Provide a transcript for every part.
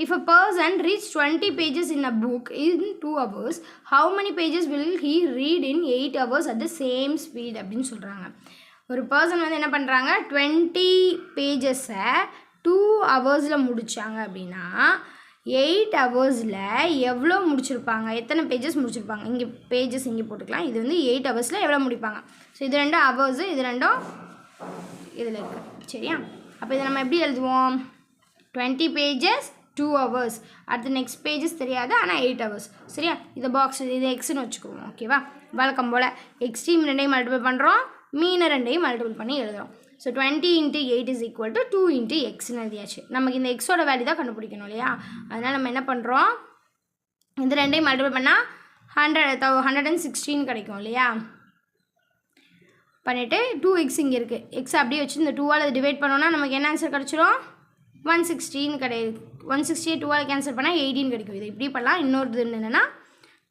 if a person reads 20 pages in a book in 2 hours, how many pages will he read in 8 hours at the same speed அப்படின்னு சொல்கிறாங்க. ஒரு person வந்து என்ன பண்ணுறாங்க, 20 பேஜஸை 2 ஹவர்ஸில் முடித்தாங்க அப்படின்னா 8 ஹவர்ஸில் எவ்வளோ முடிச்சிருப்பாங்க, எத்தனை பேஜஸ் முடிச்சிருப்பாங்க. இங்கே பேஜஸ் இங்கே போட்டுக்கலாம். இது வந்து 8 ஹவர்ஸில் எவ்வளோ முடிப்பாங்க. ஸோ இது ரெண்டும் ஹவர்ஸு, இது ரெண்டும் இதில் இருக்குது. சரியா? அப்போ இதை நம்ம எப்படி எழுதுவோம், 20 pages 2 hours, அடுத்து நெக்ஸ்ட் பேஜஸ் தெரியாது, ஆனால் 8 hours. சரியா? இதை பாக்ஸ் இது எக்ஸ்ன்னு வச்சுக்குவோம். ஓகேவா? வழக்கம் போல் எக்ஸ்ட்ரீம் ரெண்டையும் மல்டிபிள் பண்ணுறோம், மீன ரெண்டையும் மல்டிபிள் பண்ணி எழுதுகிறோம். ஸோ 20 × 8 is equal to 2 × xன்னு எழுதியாச்சு. நமக்கு இந்த எக்ஸோட வேல்யூ தான் கண்டுபிடிக்கணும் இல்லையா? அதனால் நம்ம என்ன பண்ணுறோம், இந்த ரெண்டையும் மல்டிபிள் பண்ணால் 116 கிடைக்கும் இல்லையா? பண்ணிவிட்டு 2x இங்கே இருக்குது, எக்ஸ் அப்படியே வச்சு இந்த 2ஆல் அதை டிவைட் பண்ணோன்னா நமக்கு என்ன ஆன்சர் கிடச்சிரும், 116 கிடையாது. 160 2ஆல் கேன்சல் பண்ணால் 18 கிடைக்கும். இது இப்படி பண்ணலாம். இன்னொரு என்னென்னா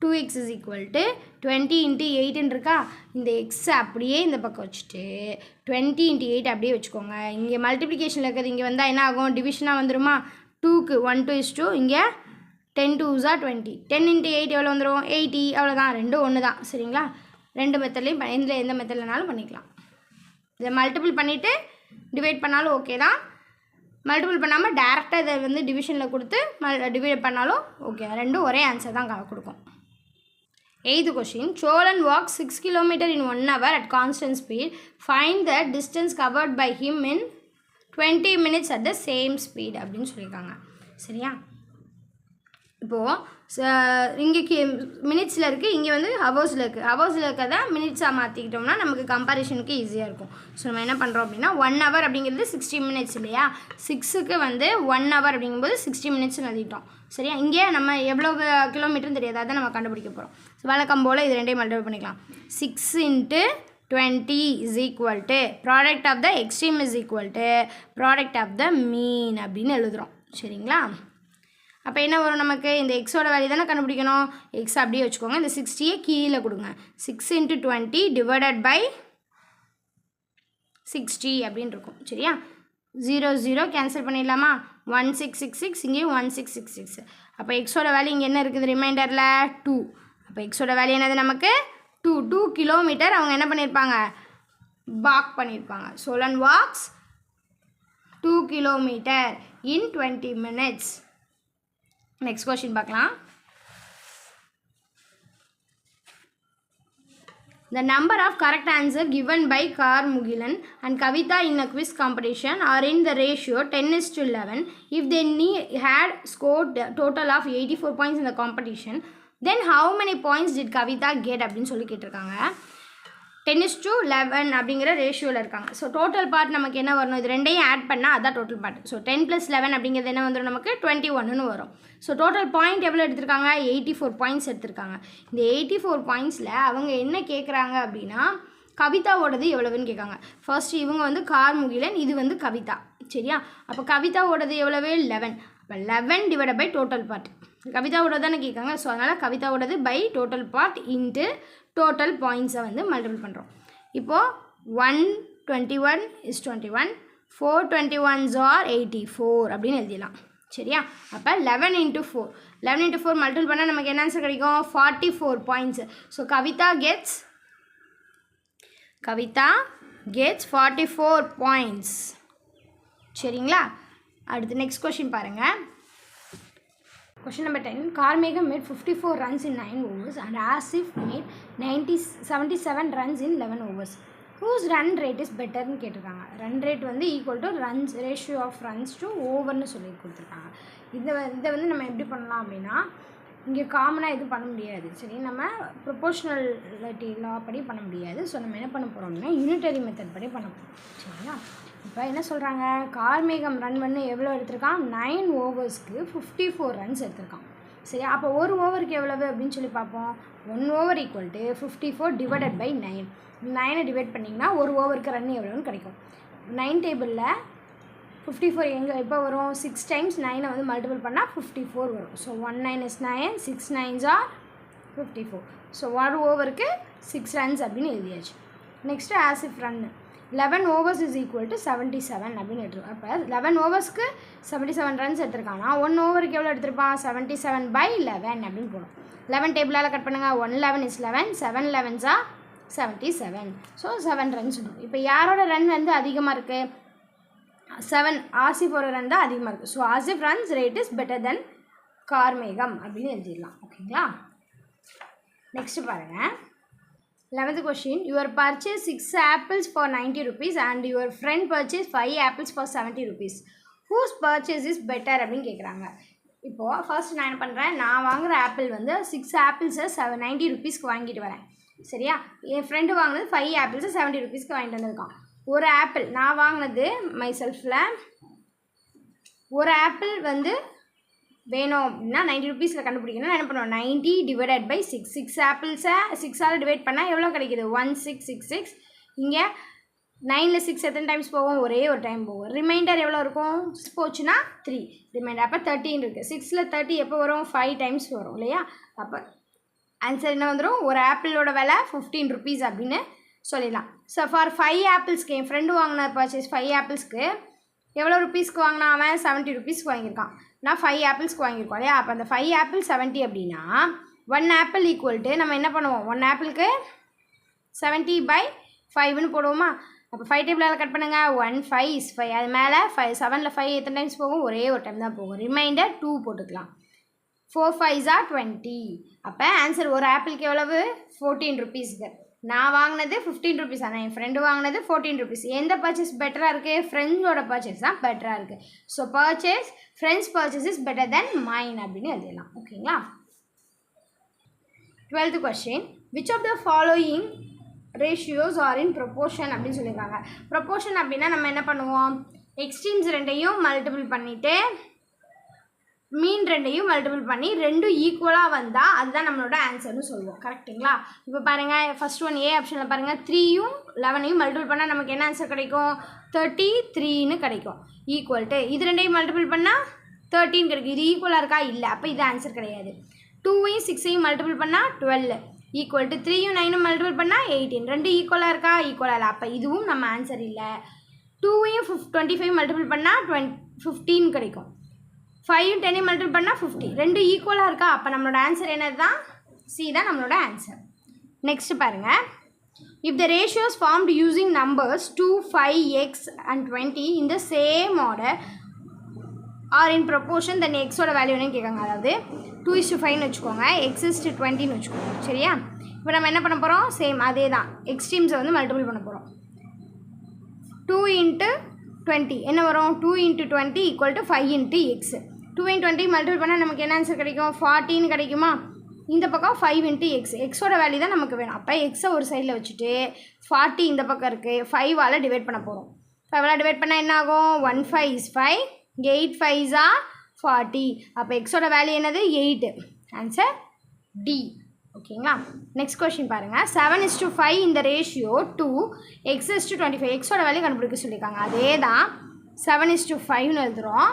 2x is equal to 20 × 8 இருக்கா, இந்த எக்ஸை அப்படியே இந்த பக்கம் வச்சுட்டு 20 × 8 அப்படியே வச்சுக்கோங்க. இங்கே மல்டிப்ளிகேஷனில் இருக்கிறது இங்கே வந்தால் என்ன ஆகும், டிவிஷனாக வந்துடுமா. 2க்கு 1:2, இங்கே 10 2s are 20, 10 × 8 எவ்வளோ வந்துடும், 80. அவ்வளோதான், ரெண்டும் ஒன்று தான். சரிங்களா? ரெண்டு மெத்தட்லையும் எந்த மெத்தட்லனாலும் பண்ணிக்கலாம். இதை மல்டிபிள் பண்ணிவிட்டு டிவைட் பண்ணாலும் ஓகே தான், மல்டிபிள் பண்ணாமல் டேரெக்டாக இதை வந்து டிவிஷனில் கொடுத்து டிவைட் பண்ணாலும் ஓகே, ரெண்டும் ஒரே ஆன்சர் தான் கொடுக்கும். 8th question, Cholan walks 6 km in 1 hour at constant speed. Find the distance covered by him in 20 minutes at the same speed அப்படின்னு சொல்லியிருக்காங்க. சரியா? இப்போது இங்கே மினிட்ஸில் இருக்குது, இங்கே வந்து ஹவர்ஸில் இருக்குது. ஹவர்ஸில் இருக்கிறத மினிட்ஸாக மாற்றிக்கிட்டோம்னா நமக்கு கம்பேரிஷனுக்கு ஈஸியாக இருக்கும். ஸோ நம்ம என்ன பண்ணுறோம் அப்படின்னா 1 hour அப்படிங்கிறது 60 minutes இல்லையா, 6க்கு வந்து 1 hour அப்படிங்கும்போது 60 minutes எழுதிட்டோம். சரியா? இங்கே நம்ம எவ்வளோ கிலோமீட்டர்னு தெரியாது, அதை நம்ம கண்டுபிடிக்க போகிறோம். ஸோ வழக்கம் போல் இது ரெண்டையும் மல்டிபிள் பண்ணிக்கலாம். 6 × 20 is equal to product of the extreme is equal to product of the mean அப்படின்னு எழுதுகிறோம். சரிங்களா? அப்போ என்ன வரும், நமக்கு இந்த எக்ஸோட வேல்யூ தானே கண்டுபிடிக்கணும். எக்ஸ் அப்படியே வச்சுக்கோங்க, இந்த 60யை கீழே கொடுங்க. 6 × 20 டிவைடட் பை 60 அப்படின்னு இருக்கும். சரியா? 0 0 கேன்சல் பண்ணிடலாமா, 1666, இங்கேயும் 1666. அப்போ எக்ஸோட வேல்யூ இங்கே என்ன இருக்குது ரிமைண்டரில் 2. அப்போ எக்ஸோட வேல்யூ என்னது நமக்கு 2 கிலோமீட்டர் அவங்க என்ன பண்ணியிருப்பாங்க, வாக் பண்ணியிருப்பாங்க. Cholan walks 2 kilometer in 20 minutes. Next question பார்க்கலாம். The number of correct answer given by Karmugilan and Kavita in a quiz competition are in the ratio 10:11. If they had scored a total of 84 points in the competition, then how many points did Kavita get அப்படின்னு சொல்லி கேட்டிருக்காங்க. 10:11 அப்படிங்கிற ரேஷியோவில் இருக்காங்க. So total part நமக்கு என்ன வரணும், இது ரெண்டையும் ஆட் பண்ணால் அதுதான் டோட்டல் பார்ட். ஸோ 10 + 11 அப்படிங்கிறது என்ன வந்துடும், நமக்கு 21ன்னு வரும். ஸோ டோட்டல் பாயிண்ட் எவ்வளோ எடுத்திருக்காங்க, 84 பாயிண்ட்ஸ் எடுத்திருக்காங்க. இந்த 84 பாயிண்ட்ஸில் அவங்க என்ன கேட்குறாங்க அப்படின்னா கவிதாவோடது எவ்வளவுன்னு கேட்காங்க. ஃபர்ஸ்ட் இவங்க வந்து கார்முகிலன், இது வந்து கவிதா. சரியா? அப்போ கவிதாவோடது எவ்வளவு 11. அப்போ 11 டிவைட் பை டோட்டல் பார்ட். கவிதாவோட தானே கேட்காங்க. ஸோ அதனால் கவிதாவோடது by total part into total பாயிண்ட்ஸை வந்து மல்டிபிள் பண்ணுறோம். இப்போது 121 is 21, 4 21s are 84 அப்படின்னு எழுதிடலாம். சரியா? அப்போ 11 × 4, 11 × 4 மல்டிபிள் பண்ணால் நமக்கு என்ன ஆன்சர் கிடைக்கும், 44 points. So Kavitha gets 44 points. சரிங்களா? அடுத்து நெக்ஸ்ட் கொஸ்டின் பாருங்கள். Question number 10. Karmegam made 54 runs in 9 overs and Asif made 77 runs in 11 overs. Whose run rate is better ன்னு கேட்டிருக்காங்க. ரன் ரேட் வந்து equal to runs ratio of runs to ஓவர்னு சொல்லி கொடுத்துருக்காங்க. இதை வந்து நம்ம எப்படி பண்ணலாம் அப்படின்னா, இங்கே காமனாக எதுவும் பண்ண முடியாது. சரி, நம்ம ப்ரொபோஷ்னலிட்டி லா படி பண்ண முடியாது. ஸோ நம்ம என்ன பண்ண போகிறோம் அப்படின்னா யூனிட்டரி மெத்தட் படி பண்ண போகிறோம். சரிங்களா? இப்போ என்ன சொல்கிறாங்க, கார்மேகம் ரன் பண்ணி எவ்வளோ எடுத்திருக்கான், 9 ஓவர்ஸ்க்கு 54 ரன்ஸ் எடுத்திருக்கான். சரி, அப்போ ஒரு ஓவருக்கு எவ்வளவு அப்படின்னு சொல்லி பார்ப்போம். 1 over equal to 54 divided by 9. 9 divide பண்ணிங்கன்னா ஒரு ஓவருக்கு ரன் எவ்வளோன்னு கிடைக்கும். 9 டேபிளில் 54 எங்கே எப்போ வரும், 6 times 9 வந்து மல்டிபிள் பண்ணால் 54 வரும். So 1 9 is 9, 6 9s are 54. So ஒரு ஓவருக்கு 6 runs அப்படின்னு எழுதியாச்சு. Next Asif run. 11 overs is equal to 77 அப்படின்னு எடுத்துருக்கோம். அப்போ 11 ஓவர்ஸ்க்கு 77 ரன்ஸ் எடுத்திருக்காங்கன்னா 1 ஓவருக்கு எவ்வளோ எடுத்திருப்பான்? 77/11 அப்படின்னு போடும். 11 டேபிளால் கட் பண்ணுங்கள். 111 is 11, 7 11s are 77. So 7 runs இருக்கும். இப்போ யாரோட ரன் வந்து அதிகமாக இருக்குது? 7 ஆசிஃபோட ரன் தான் அதிகமாக இருக்குது. So Asif runs rate is better then Karmegam அப்படின்னு எழுதிடலாம். ஓகேங்களா? நெக்ஸ்ட்டு பாருங்கள். 11th question. Your purchase 6 apples for 90 rupees and your friend purchased 5 apples for 70 rupees. Whose purchase is better அப்படின்னு கேட்குறாங்க. இப்போது ஃபர்ஸ்ட் நான் என்ன பண்ணுறேன், நான் வாங்குகிற ஆப்பிள் வந்து 6 ஆப்பிள்ஸை 90 ருபீஸ்க்கு வாங்கிட்டு வரேன். சரியா? என் ஃப்ரெண்டு வாங்கினது 5 ஆப்பிள்ஸை 70 ருபீஸ்க்கு வாங்கிட்டு வந்திருக்கான். ஒரு ஆப்பிள் நான் வாங்கினது மை செல்ஃபில் ஒரு ஆப்பிள் வந்து வேணும் அப்படின்னா 90 ருபீஸில் கண்டுபிடிக்கணும். என்ன பண்ணுவோம்? 90 டிவைடட் பை 6. 6 ஆப்பிள்ஸை 6ஆல் டிவைட் பண்ணால் எவ்வளோ கிடைக்கிது? 1666. இங்கே 9ல் 6 எத்தனை டைம்ஸ் போகும்? ஒரே ஒரு டைம் போகும். ரிமைண்டர் எவ்வளோ இருக்கும்? போச்சுன்னா 3 ரிமைண்டர். அப்போ 13 இருக்குது. 6ல் 30 எப்போ வரும்? 5 டைம்ஸ் வரும் இல்லையா? அப்போ ஆன்சர் என்ன வந்துடும்? ஒரு ஆப்பிளோட விலை 15 ருபீஸ் அப்படின்னு சொல்லிடலாம். ஸோ ஃபார் 5 ஆப்பிள்ஸ்க்கு என் ஃப்ரெண்டு வாங்கின பர்ச்சேஸ் 5 ஆப்பிள்ஸ்க்கு எவ்வளோ ருபீஸ்க்கு வாங்கினா? அவன் 70 ருபீஸ்க்கு வாங்கியிருக்கான். நான் 5 ஆப்பிள்ஸ்க்கு வாங்கியிருக்கோம் இல்லையா? அப்போ அந்த 5 ஆப்பிள் 70 அப்படின்னா 1 ஆப்பிள் ஈக்குவல் டு நம்ம என்ன பண்ணுவோம்? 1 ஆப்பிளுக்கு 70/5ன்னு போடுவோமா? அப்போ 5 டேபிளால் கட் பண்ணுங்கள். 1 5 is 5. அது மேலே 5 7ல் 5 எத்தனை டைம்ஸ் போகும்? ஒரே ஒரு டைம் தான் போகும். ரிமைண்டர் 2 போட்டுக்கலாம். 4 5s are 20. அப்போ ஆன்சர் ஒரு ஆப்பிளுக்கு எவ்வளவு? 14 ருபீஸ்க்கு. நான் வாங்கினது 15 ருபீஸ், ஆனால் என் ஃப்ரெண்டு வாங்கினது 14 ருபீஸ். எந்த பர்ச்சேஸ் பெட்டராக இருக்குது? ஃப்ரெண்ட்ஸோட பர்ச்சேஸ் தான் பெட்டராக இருக்குது. So friends purchase is better then mine அப்படின்னு எழுதிடலாம். ஓகேங்களா? 12th question. Which of the following ratios are in proportion அப்படின்னு சொல்லியிருக்காங்க. ப்ரொப்போர்ஷன் அப்படின்னா நம்ம என்ன பண்ணுவோம்? எக்ஸ்ட்ரீம்ஸ் ரெண்டையும் மல்டிபிள் பண்ணிவிட்டு மீன் ரெண்டையும் மல்டிபிள் பண்ணி ரெண்டும் ஈக்குவலாக வந்தால் அதுதான் நம்மளோட ஆன்சர்னு சொல்லுவோம். கரெக்டுங்களா? இப்போ பாருங்கள், ஃபஸ்ட் ஒன் ஏ ஆப்ஷனில் பாருங்கள், 3யும் 11ஐயும் மல்டிபிள் பண்ணால் நமக்கு என்ன ஆன்சர் கிடைக்கும்? 33ன்னு கிடைக்கும். ஈக்குவல் டு இது ரெண்டையும் மல்டிபிள் பண்ணால் 13 கிடைக்கும். இது ஈக்குவலாக இருக்கா? இல்லை. அப்போ இது ஆன்சர் கிடையாது. 2ஐயும் 6ஐயும் மல்டிபிள் பண்ணால் 12 ஈக்குவல் டு 3யும் 9ம் மல்டிபிள் பண்ணால் 18. ரெண்டு ஈக்குவலாக இருக்கா? ஈக்குவலாக இல்லை. அப்போ இதுவும் நம்ம ஆன்சர் இல்லை. 2ஐயும் 25 மல்டிபிள் பண்ணால் 15 கிடைக்கும். 5யும் 10ஐயும் மல்டிபிள் பண்ணால் 50. ரெண்டு ஈக்குவலாக இருக்கா? அப்போ நம்மளோட ஆன்சர் என்னது தான்? சி தான் நம்மளோட ஆன்சர். நெக்ஸ்ட் பாருங்கள். If the ratios formed using numbers 2, 5, x and 20 in the same order are in proportion, then xோட வேல்யூ என்னன்னு கேட்காங்க. அதாவது 2:5ன்னு வச்சுக்கோங்க, x:20ன்னு வச்சுக்கோங்க. சரியா? இப்போ நம்ம என்ன பண்ண போகிறோம்? சேம் அதே தான், எக்ஸ்ட்ரீம்ஸை வந்து மல்டிபிள் பண்ண போகிறோம். 2 × 20 என்ன வரும்? 2 × 20 = 5 × x. 2 × 20 மல்டிபிள் பண்ணால் நமக்கு என்ன ஆன்சர் கிடைக்கும்? 40ன்னு கிடைக்குமா? இந்த பக்கம் 5 × x. எக்ஸோட வேல்யூ தான் நமக்கு வேணும். அப்போ எக்ஸை ஒரு சைடில் வச்சுட்டு 40 இந்த பக்கம் இருக்குது, 5ஆல் டிவைட் பண்ண போகிறோம். 5ஆல் டிவைட் பண்ணால் என்ன ஆகும்? 1 5 is 5, 8 5s are 40. அப்போ எக்ஸோட வேல்யூ என்னது? 8. Answer D. ஓகேங்களா? நெக்ஸ்ட் கொஸ்டின் பாருங்கள். 7:5 இந்த ரேஷியோ 2, x:25. எக்ஸோட வேல்யூ கண்டுபிடிக்க சொல்லியிருக்காங்க. அதே தான் 7:5ன்னு எழுதுகிறோம்.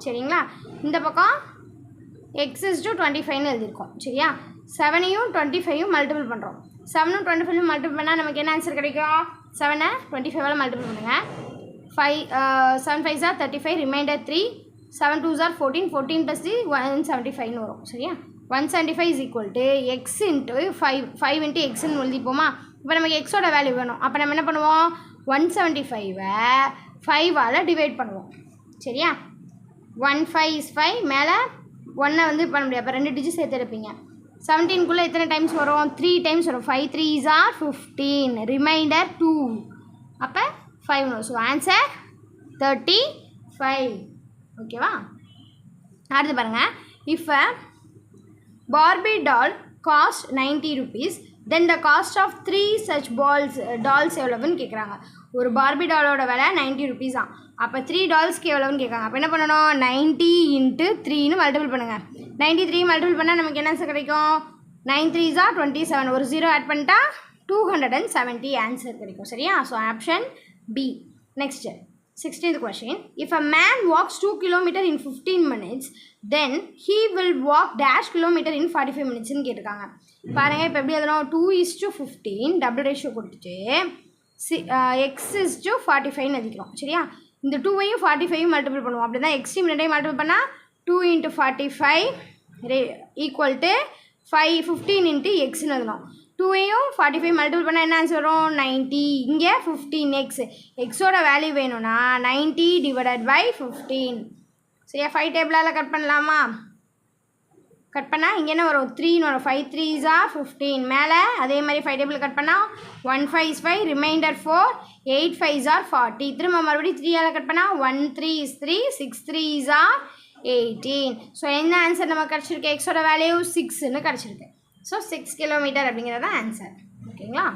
சரிங்களா? இந்த பக்கம் x:25ன்னு எழுதியிருக்கோம். சரியா? 7ஐயும் 25ஐயும் மல்டிபிள் பண்ணுறோம். 7ம் 25ம் மல்டிபிள் பண்ணால் நமக்கு என்ன ஆன்சர் கிடைக்கும்? 7ஐ 25ஆல் மல்டிபிள் பண்ணுங்கள். 7 5s are 35, reminder 3, 7 2s are 14, 14 + 3 175ன்னு வரும். சரியா? 175 = x × 5, 5 × xன்னு எழுதிப்போமா? இப்போ நமக்கு எக்ஸோட வேல்யூ வேணும். அப்போ நம்ம என்ன பண்ணுவோம்? 175ஐ 5ஆல் டிவைட் பண்ணுவோம். சரியா? 1 5 is 5, மேலே 1 வந்து பண்ண முடியாது. அப்போ 2 டிஜிட் சேர்த்து எடுப்பீங்க. 17க்குள்ளே எத்தனை டைம்ஸ் வரும்? 3 டைம்ஸ் வரும். 5 3s are 15, ரிமைண்டர் 2. அப்போ 5 வரும். So answer 35. ஓகேவா? அடுத்து பாருங்கள். If a Barbie doll cost 90 rupees, then the cost of 3 such dolls எவ்வளவுன்னு கேட்குறாங்க. ஒரு பார்பி டாலோட விலை 90 rupees தான். அப்போ 3 டால்ஸ்க்கு எவ்வளோன்னு கேட்காங்க. அப்போ என்ன பண்ணணும்? 90 × 3ன்னு மல்டிபிள் பண்ணுங்கள். 93 மல்டிபிள் பண்ணால் நமக்கு என்ன ஆன்சர் கிடைக்கும்? 9 3s are 27. ஒரு 0 ஆட் பண்ணிட்டா 270 ஆன்சர் கிடைக்கும். சரியா? So option B. Next 16th question. If a man walks 2 km in 15 minutes, then he will walk -km in 45 minutes ன்னு கேட்டிருக்காங்க. பாருங்கள், இப்போ எப்படி எழுதணும்? 2:15 டபுள் ரேஷியோ கொடுத்துட்டு எக்ஸ் இஸ் டு 45 எழுதிக்கிறோம் சரியா. இந்த 2வையும் 45 மல்டிபிள் பண்ணுவோம். அப்படி தான் எக்ஸ்ட்ரீம் ரெண்டையும் மல்டிபிள் பண்ணால் 2 × 45 ஈக்குவல் டு 15 × எக்ஸ்னு எழுதணும். 2வையும் 45 மல்டிபிள் பண்ணால் என்ன ஆன்சர் வரும் 90. இங்கே 15x எக்ஸோட வேல்யூ வேணும்னா 90 / 15 சரியா. 5 டேபிளால் கட் பண்ணலாமா? கட் பண்ணால் இங்கே என்ன வரும் 3ன்னு வரும். 5 3s are 15. மேலே அதே மாதிரி 5 டேபிள் கட் பண்ணால் 1 5 is 5 ரிமைண்டர் 4 8 5s are 40. திரும்ப மறுபடியும் 3ஆல் கட் பண்ணால் 1 3 is 3 6 3s are 18. ஸோ என்ன ஆன்சர் நமக்கு கிடச்சிருக்கு? எக்ஸோட வேல்யூ 6ன்னு கிடச்சிருக்கு. ஸோ 6 கிலோமீட்டர் அப்படிங்கிறது தான் ஆன்சர். ஓகேங்களா?